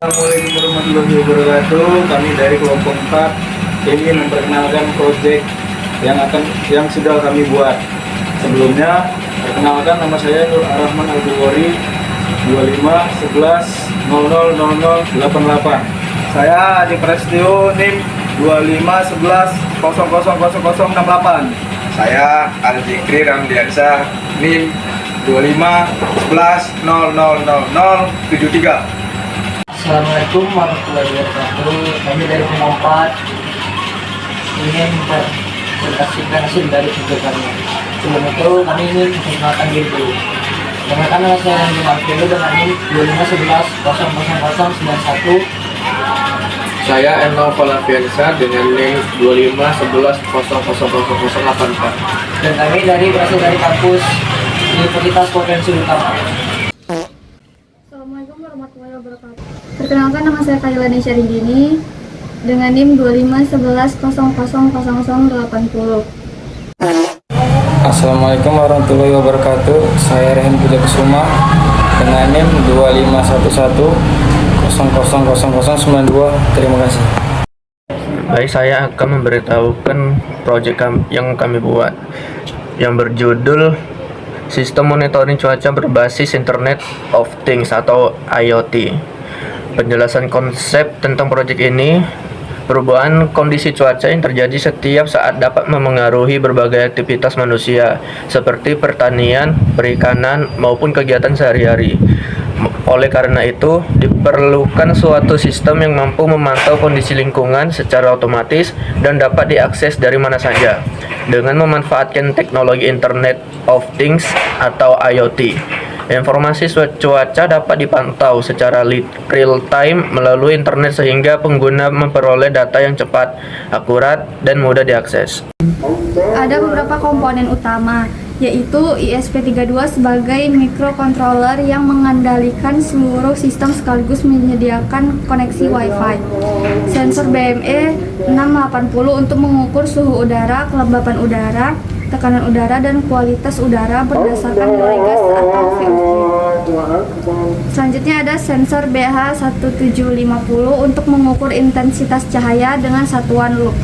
Assalamualaikum warahmatullahi wabarakatuh. Kami dari kelompok 4 ingin memperkenalkan proyek yang sudah kami buat. Sebelumnya, perkenalkan, nama saya Nur Arrahman Abdulwari, 25 11 00 0088. Saya Adi Prestio, NIM 25 11 000068. Saya Al-Jikri Ramdiansa, NIM 25 11 000073. Assalamualaikum warahmatullahi wabarakatuh. Kami dari Pemompat ingin berkasihkan hasil dari kerja kami. Sebelum itu kami ingin memperkenalkan diri dulu. Perkenalkan nama saya Randy Marvelo dengan NIM 25 11 000091. Saya Eno Falaviansa dengan NIM 25 11 000084. Dan kami berasal dari kampus Universitas Provinsi Utama. Assalamualaikum warahmatullahi wabarakatuh. Perkenalkan, nama saya Kaila Nesya Ringgini dengan NIM 25 11 000080. Assalamualaikum warahmatullahi wabarakatuh. Saya Rehan Puja Kusuma dengan NIM 2511 000092. Terima kasih. Baik, saya akan memberitahukan proyek yang kami buat yang berjudul Sistem Monitoring Cuaca Berbasis Internet of Things atau IoT. Penjelasan konsep tentang proyek ini, perubahan kondisi cuaca yang terjadi setiap saat dapat memengaruhi berbagai aktivitas manusia seperti pertanian, perikanan, maupun kegiatan sehari-hari. Oleh karena itu, diperlukan suatu sistem yang mampu memantau kondisi lingkungan secara otomatis dan dapat diakses dari mana saja dengan memanfaatkan teknologi Internet of Things atau IoT. Informasi cuaca dapat dipantau secara real time melalui internet sehingga pengguna memperoleh data yang cepat, akurat, dan mudah diakses. Ada beberapa komponen utama, yaitu ESP32 sebagai microcontroller yang mengendalikan seluruh sistem sekaligus menyediakan koneksi Wi-Fi. Sensor BME 680 untuk mengukur suhu udara, kelembapan udara, tekanan udara, dan kualitas udara berdasarkan nilai gas atau VOC. Selanjutnya ada sensor BH1750 untuk mengukur intensitas cahaya dengan satuan lux.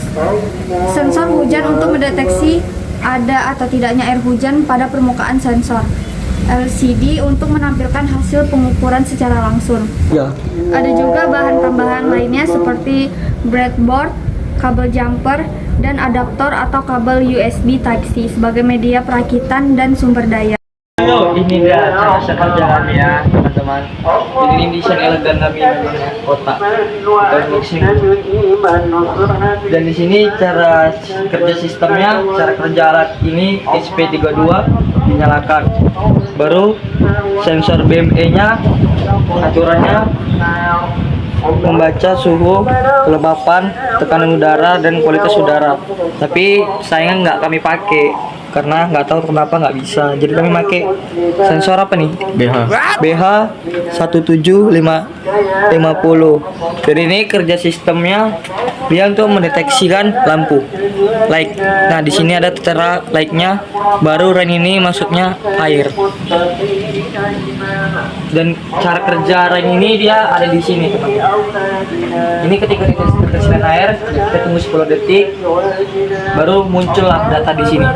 Sensor hujan untuk mendeteksi ada atau tidaknya air hujan pada permukaan sensor. LCD untuk menampilkan hasil pengukuran secara langsung. Ada juga bahan tambahan lainnya seperti breadboard, kabel jumper, dan adaptor atau kabel USB Type-C sebagai media perakitan dan sumber daya. Ini dia cara kerja kami ya, teman-teman. Jadi ini desain elegan kami namanya kotak mixing. Dan di sini cara kerja sistemnya, cara kerja alat ini SP32 dinyalakan. Baru sensor BME-nya aturannya membaca suhu, kelembapan, tekanan udara, dan kualitas udara. Tapi sayang nggak kami pakai karena nggak tahu kenapa nggak bisa. Jadi kami pakai sensor apa nih? BH17550. Jadi ini kerja sistemnya dia untuk mendeteksikan lampu light. Nah di sini ada tera lightnya. Baru rain ini masuknya air. Dan cara kerja rain ini dia ada di sini, teman-teman. Ini ketika ditetesan air, kita tunggu 10 detik, baru muncullah data di sini.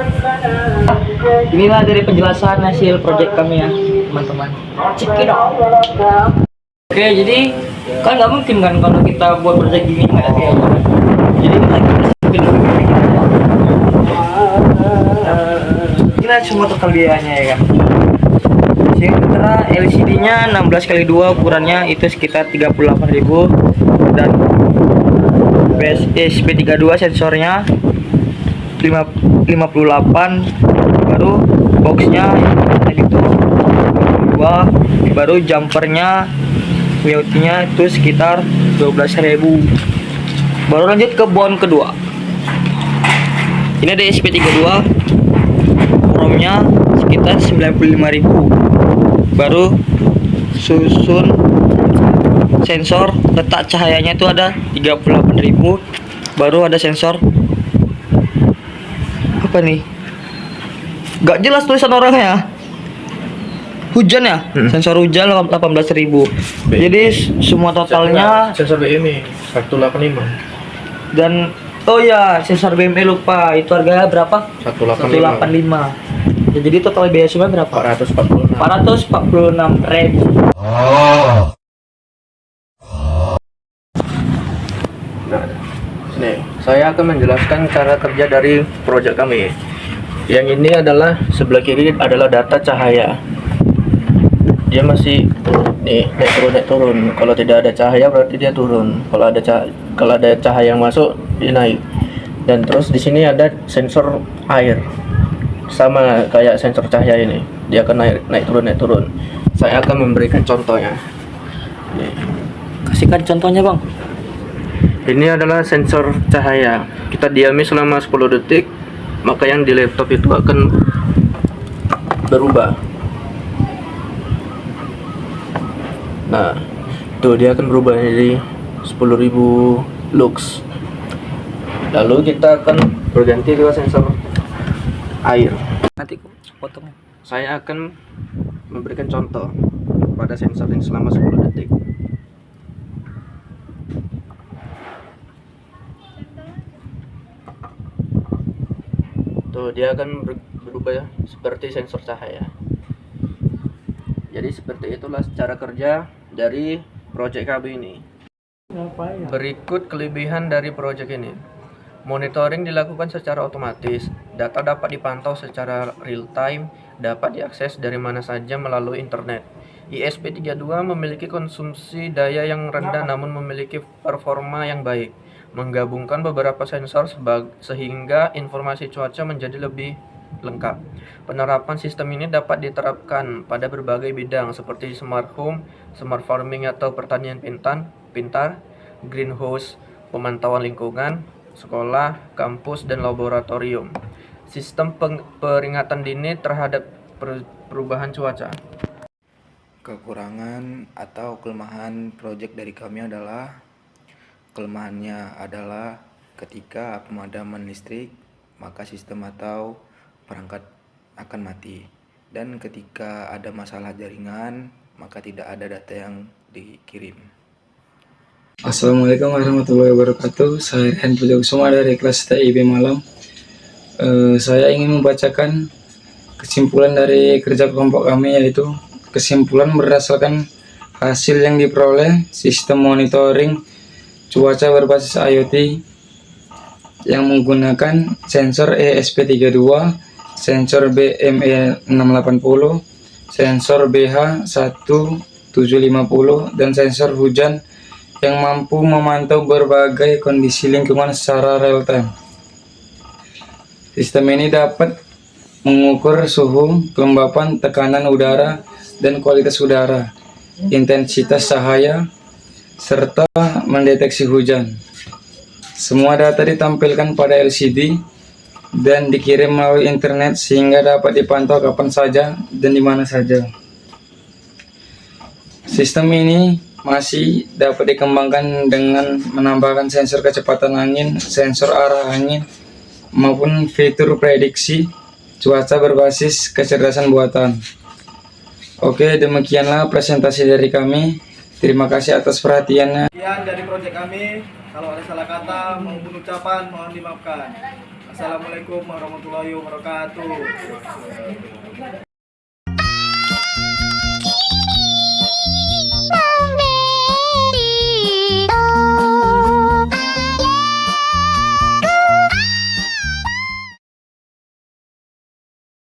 Inilah dari penjelasan hasil proyek kami ya, teman-teman. Cekidot. Oke, jadi kan nggak mungkin kan kalau kita buat proyek gini nggak ada biaya. Jadi kita siapin ini semua total biayanya ya kan. Sementara LCD-nya 16x2 ukurannya itu sekitar 38.000 dan SP32 sensornya 58, baru boxnya itu 2, baru jumpernya WOT-nya itu sekitar 12.000. Baru lanjut ke bond kedua. Ini ada SP32, ROM-nya sekitar 95.000. Baru susun sensor letak cahayanya itu ada 38.000. Baru ada sensor apa nih? Gak jelas tulisan orangnya. hujan ya? Sensor hujan 18.000. Jadi semua totalnya sensor BMI 185. dan oh ya, sensor BMI lupa. Itu harganya berapa? 185. Ya, jadi total biaya semua berapa? 446. 446.000. Nah, nih, saya akan menjelaskan cara kerja dari proyek kami. Yang ini adalah sebelah kiri adalah data cahaya. Dia masih nih naik turun. Kalau tidak ada cahaya berarti dia turun. Kalau ada cahaya yang masuk dia naik. Dan terus di sini ada sensor air. Sama kayak sensor cahaya ini. Dia akan naik turun. Saya akan memberikan contohnya. Nih. Kasihkan contohnya, Bang. Ini adalah sensor cahaya. Kita diami selama 10 detik, maka yang di laptop itu akan berubah. Nah, tuh dia akan berubah jadi 10.000 lux. Lalu kita akan berganti ke sensor air. Nanti potong. Saya akan memberikan contoh pada sensor ini selama 10 detik. Tuh, dia akan berubah seperti sensor cahaya. Jadi seperti itulah cara kerja dari project kami ini. Berikut kelebihan dari project ini. Monitoring dilakukan secara otomatis. Data dapat dipantau secara real time, dapat diakses dari mana saja melalui internet. ISP32 memiliki konsumsi daya yang rendah namun memiliki performa yang baik. Menggabungkan beberapa sensor sehingga informasi cuaca menjadi lebih lengkap. Penerapan sistem ini dapat diterapkan pada berbagai bidang seperti smart home, smart farming atau pertanian pintar, greenhouse, pemantauan lingkungan, sekolah, kampus, dan laboratorium. Sistem peringatan dini terhadap perubahan cuaca. Kekurangan atau kelemahan proyek dari kami adalah, kelemahannya adalah ketika pemadaman listrik, maka sistem atau perangkat akan mati. Dan ketika ada masalah jaringan, maka tidak ada data yang dikirim. Assalamualaikum warahmatullahi wabarakatuh. Saya Rehan Pujakusuma dari kelas TIB Malam. Saya ingin membacakan kesimpulan dari kerja kelompok kami, yaitu kesimpulan berdasarkan hasil yang diperoleh sistem monitoring cuaca berbasis IoT yang menggunakan sensor ESP32, sensor BME680, sensor BH1750, dan sensor hujan yang mampu memantau berbagai kondisi lingkungan secara real time. Sistem ini dapat mengukur suhu, kelembapan, tekanan udara, dan kualitas udara, intensitas cahaya, serta mendeteksi hujan. Semua data ditampilkan pada LCD dan dikirim melalui internet sehingga dapat dipantau kapan saja dan di mana saja. Sistem ini masih dapat dikembangkan dengan menambahkan sensor kecepatan angin, sensor arah angin, maupun fitur prediksi cuaca berbasis kecerdasan buatan. Oke, demikianlah presentasi dari kami. Terima kasih atas perhatiannya. Sekian dari proyek kami. Kalau ada salah kata maupun ucapan mohon dimaafkan. Assalamualaikum warahmatullahi wabarakatuh.